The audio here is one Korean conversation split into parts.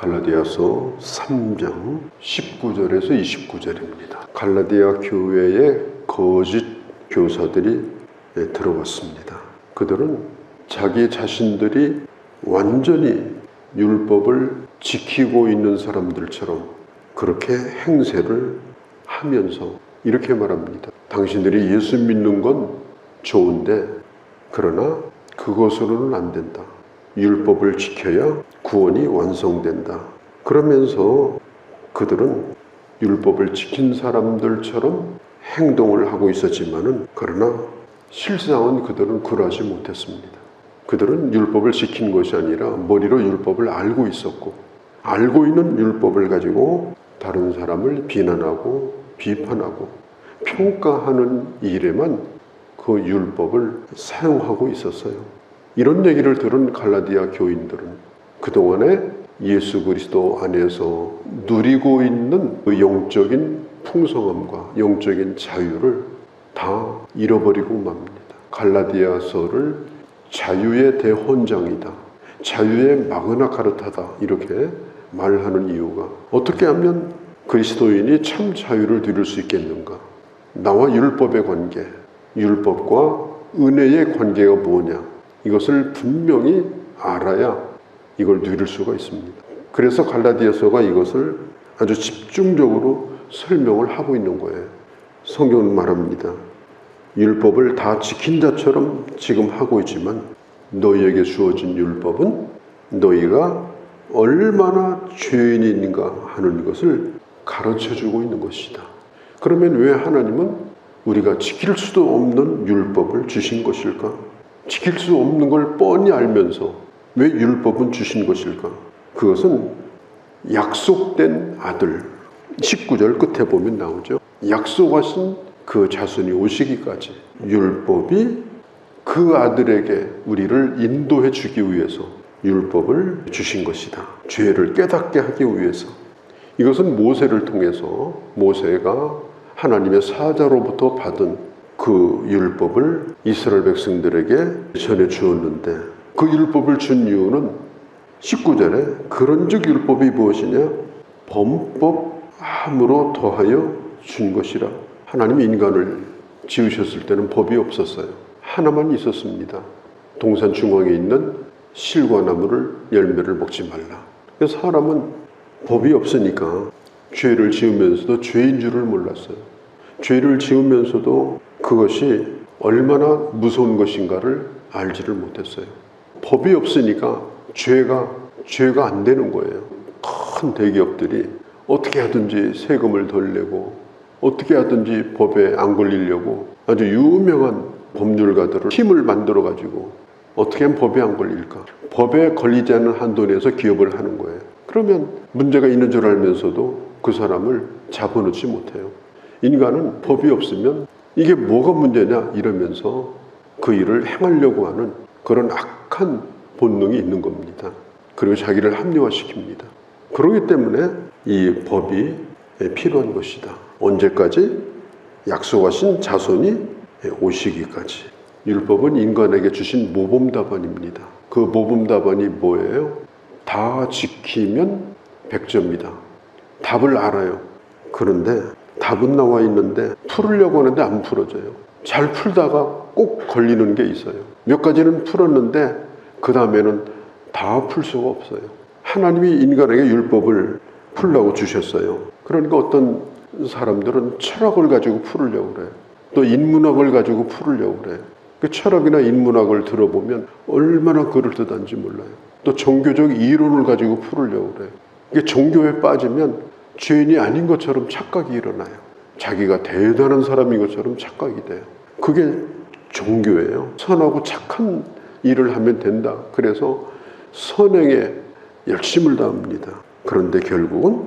갈라디아서 3장 19절에서 29절입니다. 갈라디아 교회의 거짓 교사들이 들어왔습니다. 그들은 자기 자신들이 완전히 율법을 지키고 있는 사람들처럼 그렇게 행세를 하면서 이렇게 말합니다. 당신들이 예수 믿는 건 좋은데 그러나 그것으로는 안 된다. 율법을 지켜야 구원이 완성된다. 그러면서 그들은 율법을 지킨 사람들처럼 행동을 하고 있었지만은 그러나 실상은 그들은 그러하지 못했습니다. 그들은 율법을 지킨 것이 아니라 머리로 율법을 알고 있었고 알고 있는 율법을 가지고 다른 사람을 비난하고 비판하고 평가하는 일에만 그 율법을 사용하고 있었어요. 이런 얘기를 들은 갈라디아 교인들은 그동안에 예수 그리스도 안에서 누리고 있는 그 영적인 풍성함과 영적인 자유를 다 잃어버리고 맙니다. 갈라디아서를 자유의 대헌장이다, 자유의 마그나 카르타다 이렇게 말하는 이유가 어떻게 하면 그리스도인이 참 자유를 누릴 수 있겠는가? 나와 율법의 관계, 율법과 은혜의 관계가 뭐냐? 이것을 분명히 알아야 이걸 누릴 수가 있습니다. 그래서 갈라디아서가 이것을 아주 집중적으로 설명을 하고 있는 거예요. 성경은 말합니다. 율법을 다 지킨 자처럼 지금 하고 있지만 너희에게 주어진 율법은 너희가 얼마나 죄인인가 하는 것을 가르쳐주고 있는 것이다. 그러면 왜 하나님은 우리가 지킬 수도 없는 율법을 주신 것일까? 지킬 수 없는 걸 뻔히 알면서 왜 율법은 주신 것일까? 그것은 약속된 아들, 19절 끝에 보면 나오죠. 약속하신 그 자손이 오시기까지 율법이 그 아들에게 우리를 인도해 주기 위해서 율법을 주신 것이다. 죄를 깨닫게 하기 위해서. 이것은 모세를 통해서 모세가 하나님의 사자로부터 받은 그 율법을 이스라엘 백성들에게 전해 주었는데 그 율법을 준 이유는 19절에 그런즉 율법이 무엇이냐? 범법함으로 더하여 준 것이라. 하나님이 인간을 지으셨을 때는 법이 없었어요. 하나만 있었습니다. 동산 중앙에 있는 실과나무를 열매를 먹지 말라. 그래서 사람은 법이 없으니까 죄를 지으면서도 죄인 줄을 몰랐어요. 죄를 지으면서도 그것이 얼마나 무서운 것인가를 알지를 못했어요. 법이 없으니까 죄가 안 되는 거예요. 큰 대기업들이 어떻게 하든지 세금을 덜 내고 어떻게 하든지 법에 안 걸리려고 아주 유명한 법률가들을 팀을 만들어 가지고 어떻게 하면 법에 안 걸릴까? 법에 걸리지 않는 한도 내에서 기업을 하는 거예요. 그러면 문제가 있는 줄 알면서도 그 사람을 잡아놓지 못해요. 인간은 법이 없으면 이게 뭐가 문제냐 이러면서 그 일을 행하려고 하는 그런 악한 본능이 있는 겁니다. 그리고 자기를 합리화시킵니다. 그렇기 때문에 이 법이 필요한 것이다. 언제까지? 약속하신 자손이 오시기까지. 율법은 인간에게 주신 모범답안입니다. 그 모범답안이 뭐예요? 다 지키면 100점이다. 답을 알아요. 그런데 답은 나와 있는데 풀으려고 하는데 안 풀어져요. 잘 풀다가 꼭 걸리는 게 있어요. 몇 가지는 풀었는데 그 다음에는 다 풀 수가 없어요. 하나님이 인간에게 율법을 풀라고 주셨어요. 그러니까 어떤 사람들은 철학을 가지고 풀으려고 그래요. 또 인문학을 가지고 풀으려고 그래요. 그 철학이나 인문학을 들어보면 얼마나 그럴듯한지 몰라요. 또 종교적 이론을 가지고 풀으려고 그래요. 이게 종교에 빠지면 죄인이 아닌 것처럼 착각이 일어나요. 자기가 대단한 사람인 것처럼 착각이 돼요. 그게 종교예요. 선하고 착한 일을 하면 된다. 그래서 선행에 열심을 다합니다. 그런데 결국은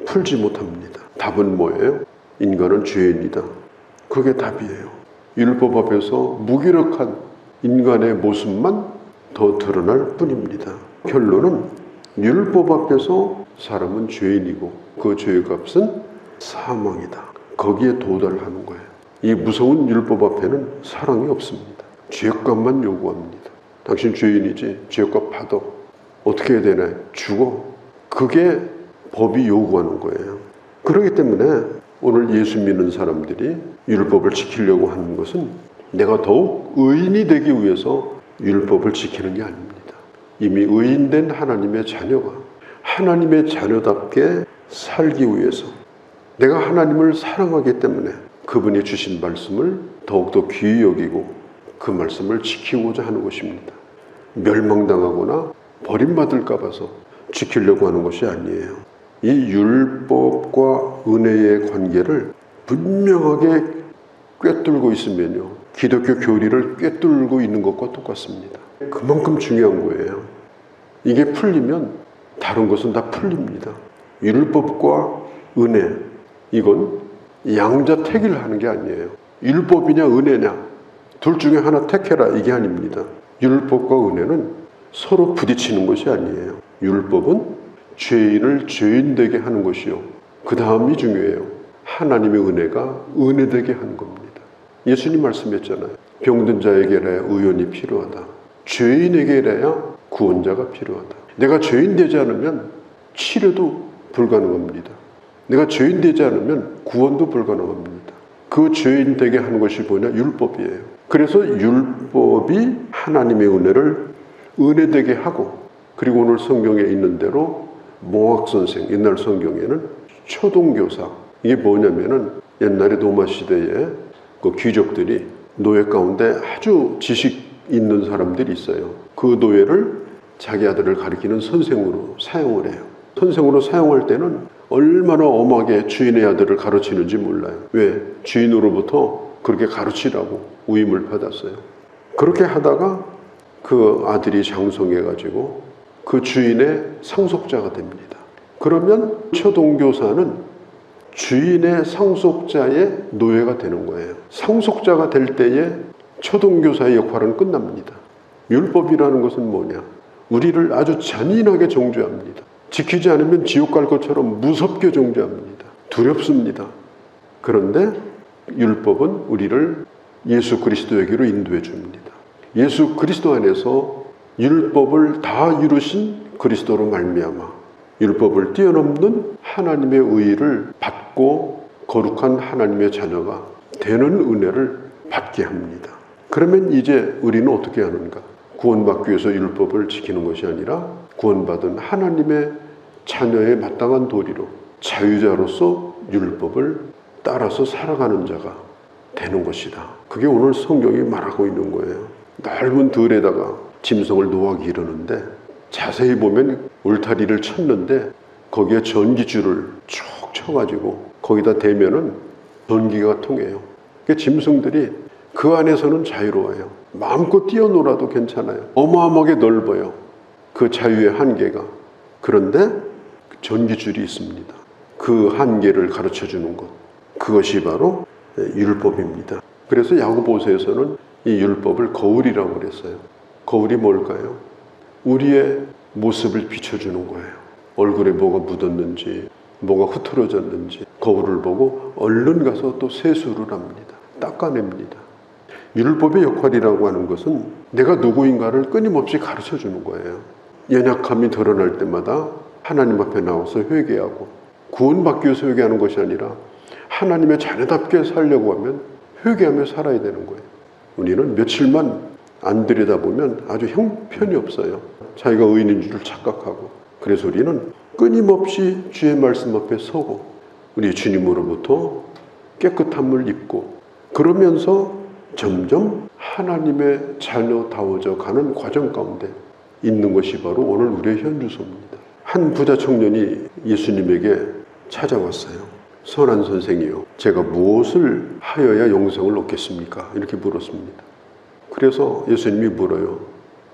풀지 못합니다. 답은 뭐예요? 인간은 죄인이다. 그게 답이에요. 율법 앞에서 무기력한 인간의 모습만 더 드러날 뿐입니다. 결론은 율법 앞에서 사람은 죄인이고 그 죄의 값은 사망이다. 거기에 도달하는 거예요. 이 무서운 율법 앞에는 사랑이 없습니다. 죄값만 요구합니다. 당신 죄인이지 죄값 받아. 어떻게 해야 되나요? 죽어. 그게 법이 요구하는 거예요. 그렇기 때문에 오늘 예수 믿는 사람들이 율법을 지키려고 하는 것은 내가 더욱 의인이 되기 위해서 율법을 지키는 게 아닙니다. 이미 의인된 하나님의 자녀가 하나님의 자녀답게 살기 위해서 내가 하나님을 사랑하기 때문에 그분이 주신 말씀을 더욱더 귀히 여기고 그 말씀을 지키고자 하는 것입니다. 멸망당하거나 버림받을까 봐서 지키려고 하는 것이 아니에요. 이 율법과 은혜의 관계를 분명하게 꿰뚫고 있으면요, 기독교 교리를 꿰뚫고 있는 것과 똑같습니다. 그만큼 중요한 거예요. 이게 풀리면 다른 것은 다 풀립니다. 율법과 은혜, 이건 양자택일 하는 게 아니에요. 율법이냐 은혜냐 둘 중에 하나 택해라, 이게 아닙니다. 율법과 은혜는 서로 부딪히는 것이 아니에요. 율법은 죄인을 죄인되게 하는 것이요, 그 다음이 중요해요. 하나님의 은혜가 은혜되게 하는 겁니다. 예수님 말씀했잖아요. 병든 자에게라야 의원이 필요하다. 죄인에게라야 구원자가 필요하다. 내가 죄인 되지 않으면 치료도 불가능합니다. 내가 죄인 되지 않으면 구원도 불가능합니다. 그 죄인 되게 하는 것이 뭐냐? 율법이에요. 그래서 율법이 하나님의 은혜를 은혜되게 하고, 그리고 오늘 성경에 있는 대로 몽학선생, 옛날 성경에는 초동교사, 이게 뭐냐면은 옛날에 로마 시대에 그 귀족들이 노예 가운데 아주 지식 있는 사람들이 있어요. 그 노예를 자기 아들을 가리키는 선생으로 사용을 해요. 선생으로 사용할 때는 얼마나 엄하게 주인의 아들을 가르치는지 몰라요. 왜? 주인으로부터 그렇게 가르치라고 위임을 받았어요. 그렇게 하다가 그 아들이 장성해가지고 그 주인의 상속자가 됩니다. 그러면 초동교사는 주인의 상속자의 노예가 되는 거예요. 상속자가 될 때에 초동교사의 역할은 끝납니다. 율법이라는 것은 뭐냐? 우리를 아주 잔인하게 정죄합니다. 지키지 않으면 지옥 갈 것처럼 무섭게 정죄합니다. 두렵습니다. 그런데 율법은 우리를 예수 그리스도에게로 인도해 줍니다. 예수 그리스도 안에서 율법을 다 이루신 그리스도로 말미암아 율법을 뛰어넘는 하나님의 의의를 받고 거룩한 하나님의 자녀가 되는 은혜를 받게 합니다. 그러면 이제 우리는 어떻게 하는가? 구원받기 위해서 율법을 지키는 것이 아니라 구원받은 하나님의 자녀의 마땅한 도리로 자유자로서 율법을 따라서 살아가는 자가 되는 것이다. 그게 오늘 성경이 말하고 있는 거예요. 넓은 들에다가 짐승을 놓아 기르는데 자세히 보면 울타리를 쳤는데 거기에 전기줄을 쭉 쳐가지고 거기다 대면은 전기가 통해요. 그러니까 짐승들이 그 안에서는 자유로워요. 마음껏 뛰어놀아도 괜찮아요. 어마어마하게 넓어요. 그 자유의 한계가. 그런데 전기줄이 있습니다. 그 한계를 가르쳐주는 것. 그것이 바로 율법입니다. 그래서 야고보서에서는 이 율법을 거울이라고 그랬어요. 거울이 뭘까요? 우리의 모습을 비춰주는 거예요. 얼굴에 뭐가 묻었는지, 뭐가 흐트러졌는지 거울을 보고 얼른 가서 또 세수를 합니다. 닦아냅니다. 율법의 역할이라고 하는 것은 내가 누구인가를 끊임없이 가르쳐주는 거예요. 연약함이 드러날 때마다 하나님 앞에 나와서 회개하고, 구원받기 위해서 회개하는 것이 아니라 하나님의 자녀답게 살려고 하면 회개하며 살아야 되는 거예요. 우리는 며칠만 안 들여다보면 아주 형편이 없어요. 자기가 의인인 줄 착각하고. 그래서 우리는 끊임없이 주의 말씀 앞에 서고 우리 주님으로부터 깨끗함을 입고 그러면서 점점 하나님의 자녀다워져 가는 과정 가운데 있는 것이 바로 오늘 우리의 현주소입니다. 한 부자 청년이 예수님에게 찾아왔어요. 선한 선생이요, 제가 무엇을 하여야 영생을 얻겠습니까? 이렇게 물었습니다. 그래서 예수님이 물어요.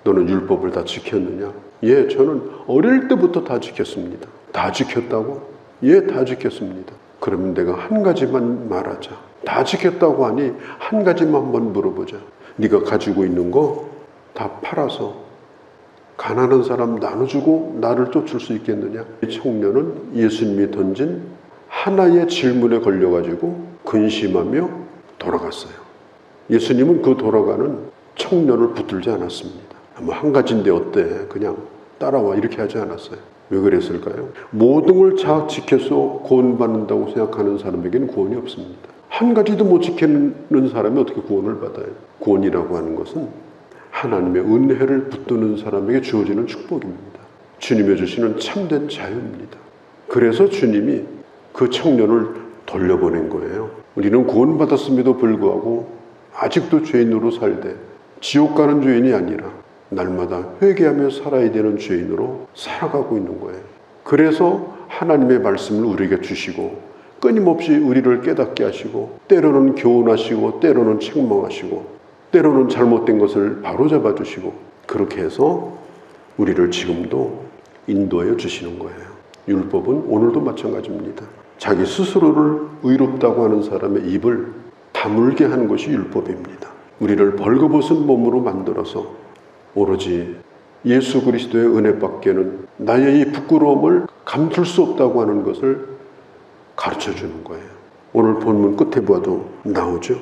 너는 율법을 다 지켰느냐? 예, 저는 어릴 때부터 다 지켰습니다. 다 지켰다고? 예, 다 지켰습니다. 그러면 내가 한 가지만 말하자. 다 지켰다고 하니 한 가지만 한번 물어보자. 네가 가지고 있는 거 다 팔아서 가난한 사람 나눠주고 나를 쫓을 수 있겠느냐? 이 청년은 예수님이 던진 하나의 질문에 걸려가지고 근심하며 돌아갔어요. 예수님은 그 돌아가는 청년을 붙들지 않았습니다. 뭐 한 가지인데 어때? 그냥 따라와 이렇게 하지 않았어요. 왜 그랬을까요? 모든 걸 잘 지켜서 구원받는다고 생각하는 사람에게는 구원이 없습니다. 한 가지도 못 지키는 사람이 어떻게 구원을 받아요? 구원이라고 하는 것은 하나님의 은혜를 붙드는 사람에게 주어지는 축복입니다. 주님이 주시는 참된 자유입니다. 그래서 주님이 그 청년을 돌려보낸 거예요. 우리는 구원받았음에도 불구하고 아직도 죄인으로 살되 지옥 가는 죄인이 아니라 날마다 회개하며 살아야 되는 죄인으로 살아가고 있는 거예요. 그래서 하나님의 말씀을 우리에게 주시고 끊임없이 우리를 깨닫게 하시고 때로는 교훈하시고 때로는 책망하시고 때로는 잘못된 것을 바로잡아 주시고 그렇게 해서 우리를 지금도 인도하여 주시는 거예요. 율법은 오늘도 마찬가지입니다. 자기 스스로를 의롭다고 하는 사람의 입을 다물게 하는 것이 율법입니다. 우리를 벌거벗은 몸으로 만들어서 오로지 예수 그리스도의 은혜밖에는 나의 이 부끄러움을 감출 수 없다고 하는 것을 가르쳐 주는 거예요. 오늘 본문 끝에 봐도 나오죠.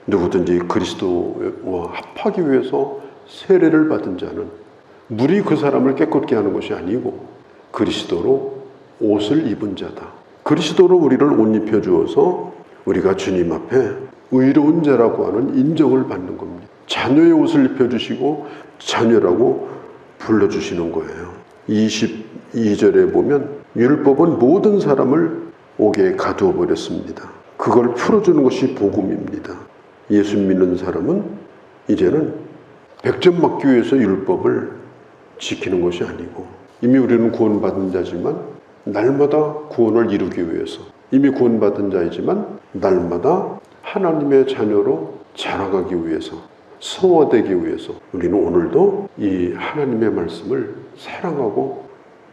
누구든지 그리스도와 합하기 위해서 세례를 받은 자는 물이 그 사람을 깨끗게 하는 것이 아니고 그리스도로 옷을 입은 자다. 그리스도로 우리를 옷 입혀 주어서 우리가 주님 앞에 의로운 자라고 하는 인정을 받는 겁니다. 자녀의 옷을 입혀주시고 자녀라고 불러주시는 거예요. 22절에 보면 율법은 모든 사람을 옥에 가두어 버렸습니다. 그걸 풀어주는 것이 복음입니다. 예수 믿는 사람은 이제는 100점 맞기 위해서 율법을 지키는 것이 아니고 이미 우리는 구원받은 자지만 날마다 구원을 이루기 위해서 이미 구원받은 자이지만 날마다 하나님의 자녀로 자라가기 위해서 성화되기 위해서 우리는 오늘도 이 하나님의 말씀을 사랑하고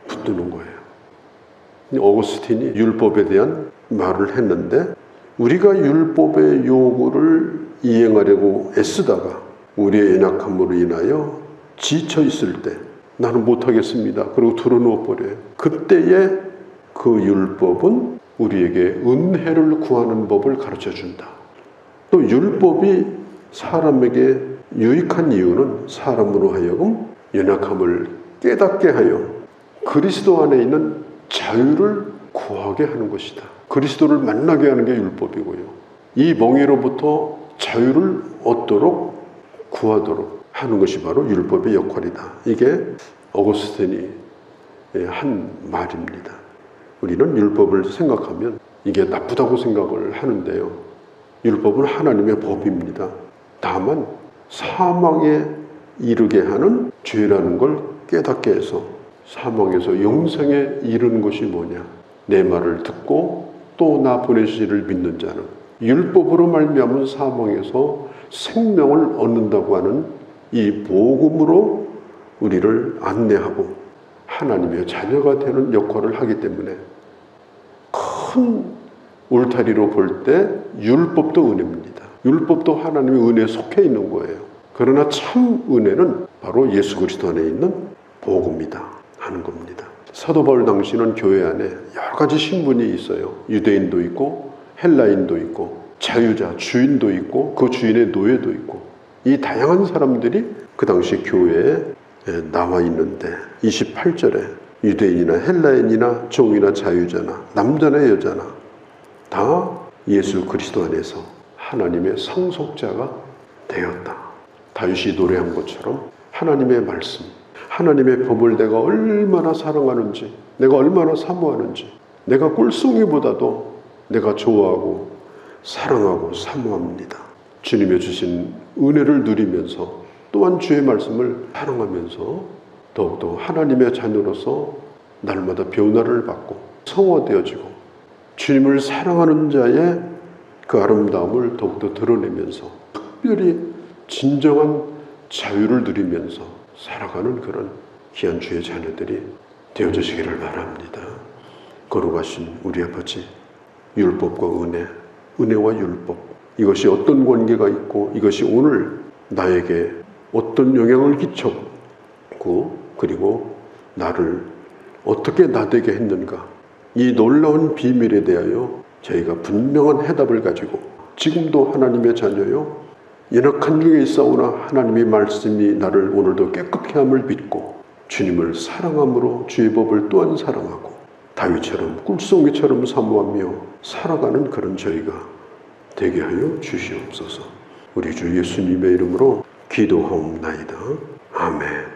붙드는 거예요. 어거스틴이 율법에 대한 말을 했는데 우리가 율법의 요구를 이행하려고 애쓰다가 우리의 연약함으로 인하여 지쳐 있을 때 나는 못하겠습니다. 그리고 들어놓아 버려요. 그때에 그 율법은 우리에게 은혜를 구하는 법을 가르쳐 준다. 또 율법이 사람에게 유익한 이유는 사람으로 하여금 연약함을 깨닫게 하여 그리스도 안에 있는 자유를 구하게 하는 것이다. 그리스도를 만나게 하는 게 율법이고요. 이 멍에로부터 자유를 얻도록 구하도록 하는 것이 바로 율법의 역할이다. 이게 어거스틴이 한 말입니다. 우리는 율법을 생각하면 이게 나쁘다고 생각을 하는데요. 율법은 하나님의 법입니다. 다만 사망에 이르게 하는 죄라는 걸 깨닫게 해서 사망에서 영생에 이르는 것이 뭐냐? 내 말을 듣고 또 나 보내시기를 믿는 자는 율법으로 말미암은 사망에서 생명을 얻는다고 하는 이 복음으로 우리를 안내하고 하나님의 자녀가 되는 역할을 하기 때문에 큰 울타리로 볼 때 율법도 은혜입니다. 율법도 하나님의 은혜에 속해 있는 거예요. 그러나 참 은혜는 바로 예수 그리스도 안에 있는 복음이다 하는 겁니다. 사도 바울 당시는 교회 안에 여러 가지 신분이 있어요. 유대인도 있고 헬라인도 있고 자유자, 주인도 있고 그 주인의 노예도 있고 이 다양한 사람들이 그 당시 교회에 나와 있는데 28절에 유대인이나 헬라인이나 종이나 자유자나 남자나 여자나 다 예수 그리스도 안에서 하나님의 상속자가 되었다. 다윗이 노래한 것처럼 하나님의 말씀, 하나님의 법을 내가 얼마나 사랑하는지, 내가 얼마나 사모하는지, 내가 꿀송이보다도 내가 좋아하고 사랑하고 사모합니다. 주님의 주신 은혜를 누리면서 또한 주의 말씀을 사랑하면서 더욱더 하나님의 자녀로서 날마다 변화를 받고 성화되어지고 주님을 사랑하는 자의 그 아름다움을 더욱더 드러내면서 특별히 진정한 자유를 누리면서 살아가는 그런 귀한 주의 자녀들이 되어주시기를 바랍니다. 거룩하신 우리 아버지, 율법과 은혜, 은혜와 율법, 이것이 어떤 관계가 있고 이것이 오늘 나에게 어떤 영향을 끼쳤고 그리고 나를 어떻게 나되게 했는가, 이 놀라운 비밀에 대하여 저희가 분명한 해답을 가지고 지금도 하나님의 자녀요 연약한 중에 있사오나 하나님의 말씀이 나를 오늘도 깨끗게 함을 믿고 주님을 사랑함으로 주의 법을 또한 사랑하고 다윗처럼 꿀송이처럼 사모하며 살아가는 그런 저희가 되게 하여 주시옵소서. 우리 주 예수님의 이름으로 기도하옵나이다. 아멘.